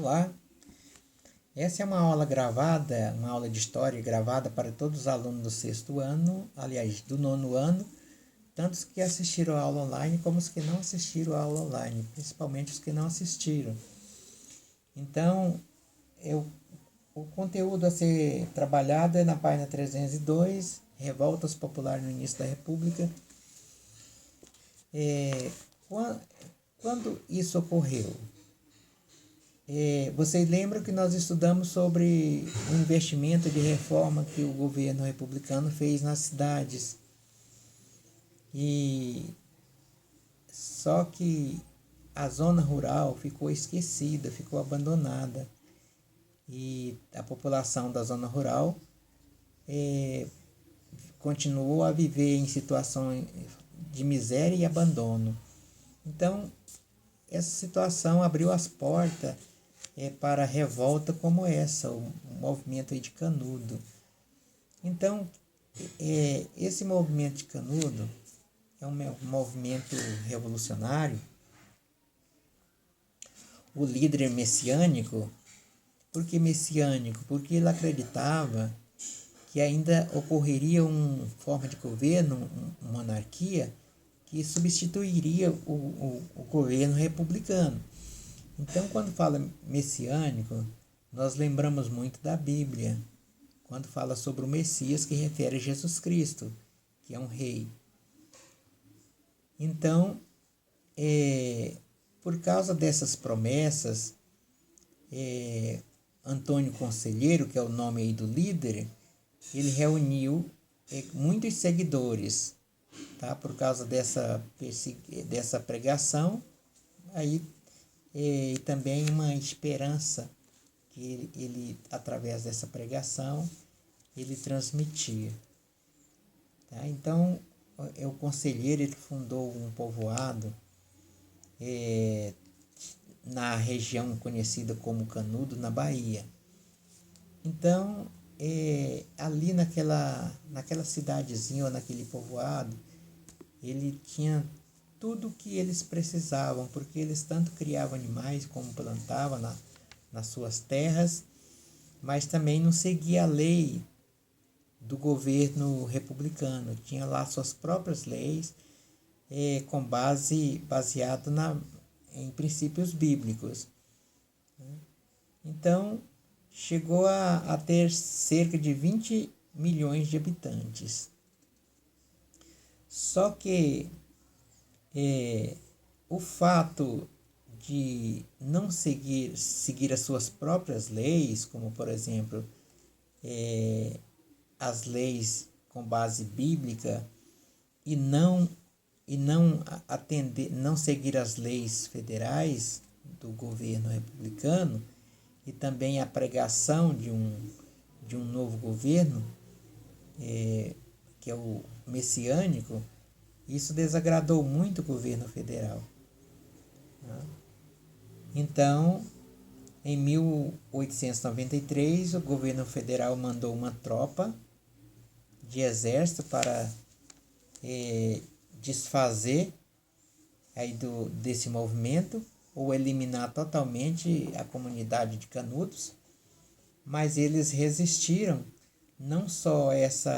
Olá, essa é uma aula gravada, uma aula de história gravada para todos os alunos do sexto ano, aliás, do nono ano, tanto os que assistiram a aula online como os que não assistiram a aula online, principalmente os que não assistiram. Então, o conteúdo a ser trabalhado é na página 302, Revoltas Populares no Início da República. Quando isso ocorreu? Vocês lembram que nós estudamos sobre o investimento de reforma que o governo republicano fez nas cidades. Só que a zona rural ficou esquecida, ficou abandonada. E a população da zona rural continuou a viver em situações de miséria e abandono. Então, essa situação abriu as portas para revolta como essa, o movimento de Canudo. Então, esse movimento de Canudo é um movimento revolucionário. O líder messiânico, por que messiânico? Porque ele acreditava que ainda ocorreria uma forma de governo, uma monarquia, que substituiria o governo republicano. Então, quando fala messiânico, nós lembramos muito da Bíblia, quando fala sobre o Messias, que refere a Jesus Cristo, que é um rei. Então, por causa dessas promessas, Antônio Conselheiro, que é o nome aí do líder, ele reuniu muitos seguidores, tá? Por causa dessa pregação, aí e também uma esperança que ele através dessa pregação, ele transmitia. Tá? Então, o conselheiro ele fundou um povoado na região conhecida como Canudo, na Bahia. Então, ali naquela cidadezinha ou naquele povoado, ele tinha tudo o que eles precisavam, porque eles tanto criavam animais como plantavam nas suas terras, mas também não seguia a lei do governo republicano. Tinha lá suas próprias leis, baseado em princípios bíblicos. Então, chegou a ter cerca de 20 milhões de habitantes. Só que o fato de não seguir as suas próprias leis, como por exemplo as leis com base bíblica, e não atender, não seguir as leis federais do governo republicano, e também a pregação de um novo governo, que é o messiânico, isso desagradou muito o governo federal. Então, em 1893, o governo federal mandou uma tropa de exército para desfazer aí desse movimento ou eliminar totalmente a comunidade de Canudos, mas eles resistiram não só esse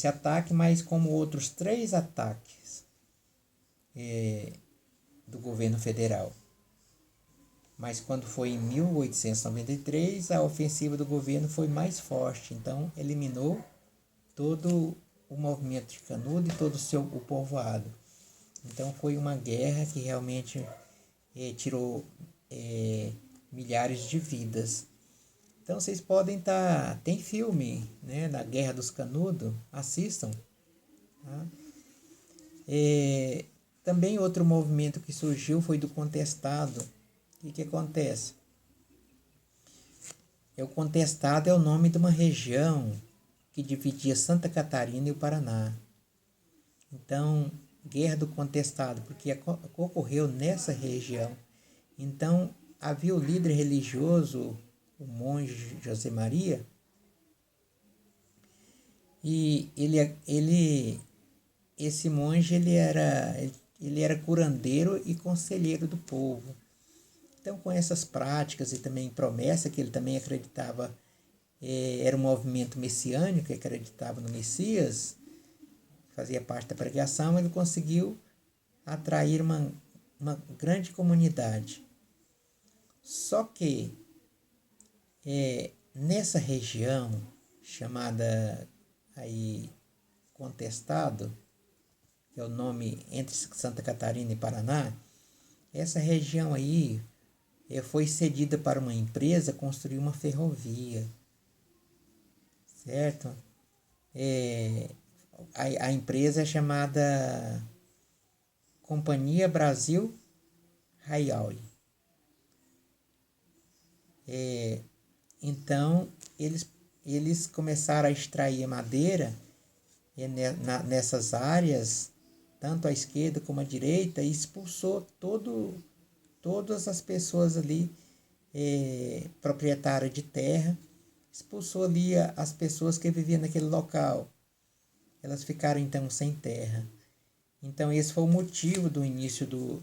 ataque, mas como outros 3 ataques do governo federal. Mas quando foi em 1893, a ofensiva do governo foi mais forte, então eliminou todo o movimento de Canudo e todo o povoado. Então foi uma guerra que realmente tirou milhares de vidas. Então vocês podem tem filme, né, da Guerra dos Canudos, assistam. Tá? Também outro movimento que surgiu foi do Contestado. O que acontece? O Contestado é o nome de uma região que dividia Santa Catarina e o Paraná. Então, Guerra do Contestado, porque ocorreu nessa região. Então, havia o líder religioso, o monge José Maria, e esse monge ele ele era curandeiro e conselheiro do povo. Então, com essas práticas e também promessa que ele também acreditava, era um movimento messiânico, que acreditava no Messias, fazia parte da pregação, ele conseguiu atrair uma grande comunidade. Só que nessa região chamada aí Contestado, que é o nome entre Santa Catarina e Paraná, essa região aí foi cedida para uma empresa construir uma ferrovia, certo? A empresa é chamada Companhia Brasil Railway. Então, eles começaram a extrair madeira nessas áreas, tanto à esquerda como à direita, e expulsou todas as pessoas ali, proprietárias de terra, expulsou ali as pessoas que viviam naquele local. Elas ficaram então sem terra. Então esse foi o motivo do início do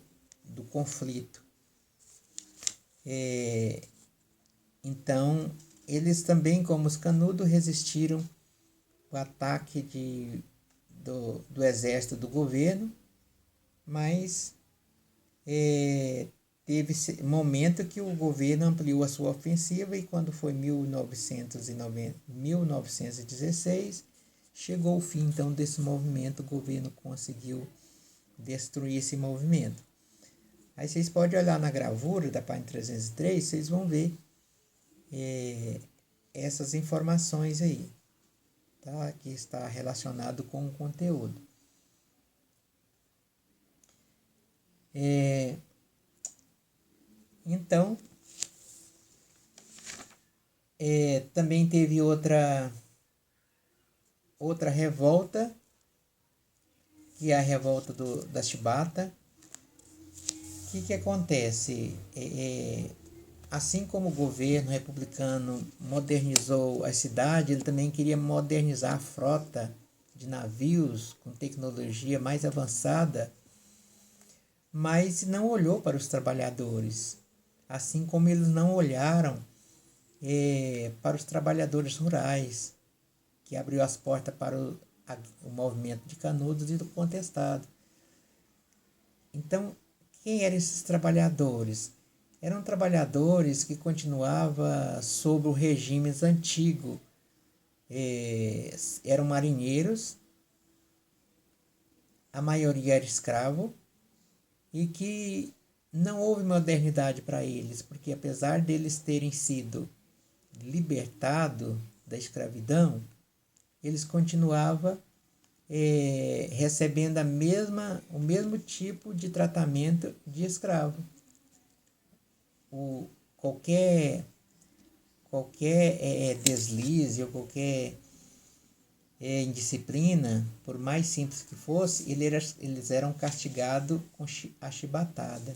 conflito. Então eles também, como os canudos, resistiram ao ataque do exército do governo, mas teve momento que o governo ampliou a sua ofensiva, e quando foi 1916, chegou o fim então desse movimento, o governo conseguiu destruir esse movimento. Aí vocês podem olhar na gravura da página 303, vocês vão ver essas informações aí, tá? Que está relacionado com o conteúdo. Então, também teve outra revolta, que é a revolta da Chibata. O que acontece? Assim como o governo republicano modernizou a cidade, ele também queria modernizar a frota de navios com tecnologia mais avançada, mas não olhou para os trabalhadores, assim como eles não olharam para os trabalhadores rurais, que abriu as portas para o movimento de Canudos e do Contestado. Então, quem eram esses trabalhadores? Eram trabalhadores que continuavam sob o regime antigo. Eram marinheiros, a maioria era escravo, e que não houve modernidade para eles, porque apesar deles terem sido libertados da escravidão, eles continuavam recebendo o mesmo tipo de tratamento de escravo. Qualquer deslize ou qualquer indisciplina, por mais simples que fosse, eles eram castigados com a chibatada.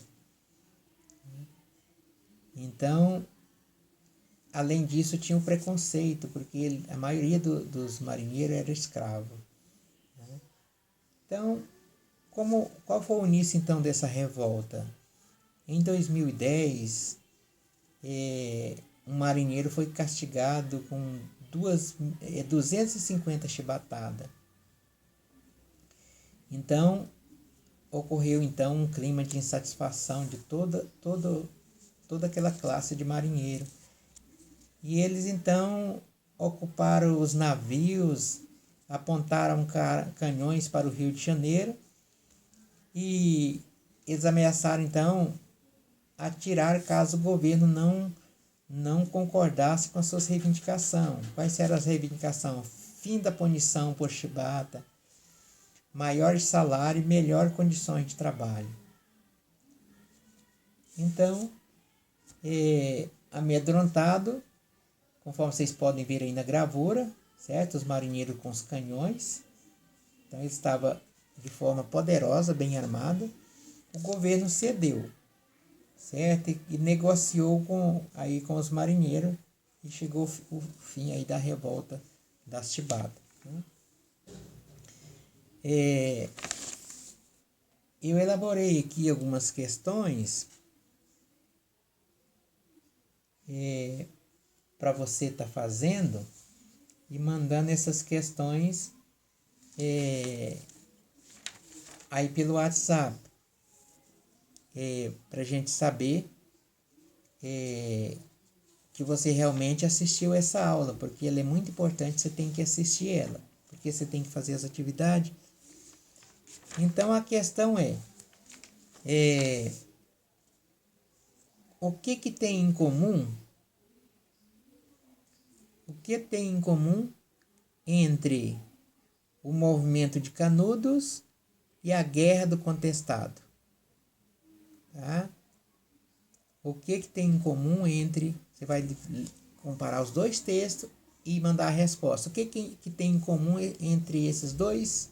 Então, além disso, tinha um preconceito, porque a maioria dos marinheiros era escravo. Então, qual foi o início então dessa revolta? Em 2010, um marinheiro foi castigado com 250 chibatadas. Então, ocorreu então um clima de insatisfação de toda aquela classe de marinheiro. E eles então ocuparam os navios, apontaram canhões para o Rio de Janeiro, e eles ameaçaram então atirar caso o governo não concordasse com as suas reivindicações. Quais eram as reivindicações? Fim da punição por chibata, maior salário e melhor condições de trabalho. Então, amedrontado, conforme vocês podem ver aí na gravura, certo? Os marinheiros com os canhões. Então, ele estava de forma poderosa, bem armado. O governo cedeu, certo? E negociou com os marinheiros, e chegou o fim aí da revolta das chibatas. eu elaborei aqui algumas questões para você estar fazendo e mandando essas questões aí pelo WhatsApp, para a gente saber que você realmente assistiu essa aula, porque ela é muito importante, você tem que assistir ela, porque você tem que fazer as atividades. Então a questão o que tem em comum? O que tem em comum entre o movimento de Canudos e a Guerra do Contestado? Tá? O que tem em comum entre... Você vai comparar os dois textos e mandar a resposta. O que tem em comum entre esses dois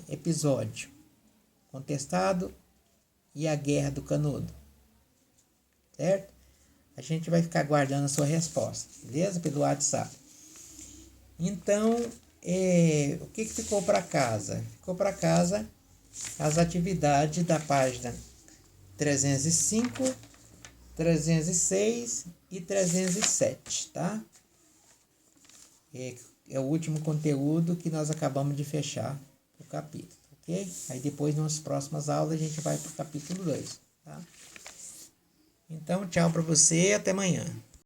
episódios? Contestado e a Guerra do Canudo. Certo? A gente vai ficar aguardando a sua resposta, beleza? Pelo WhatsApp. Então, o que ficou para casa? Ficou para casa as atividades da página 305, 306 e 307, tá? É o último conteúdo que nós acabamos de fechar o capítulo, ok? Aí depois, nas próximas aulas, a gente vai para o capítulo 2, tá? Então, tchau para você e até amanhã.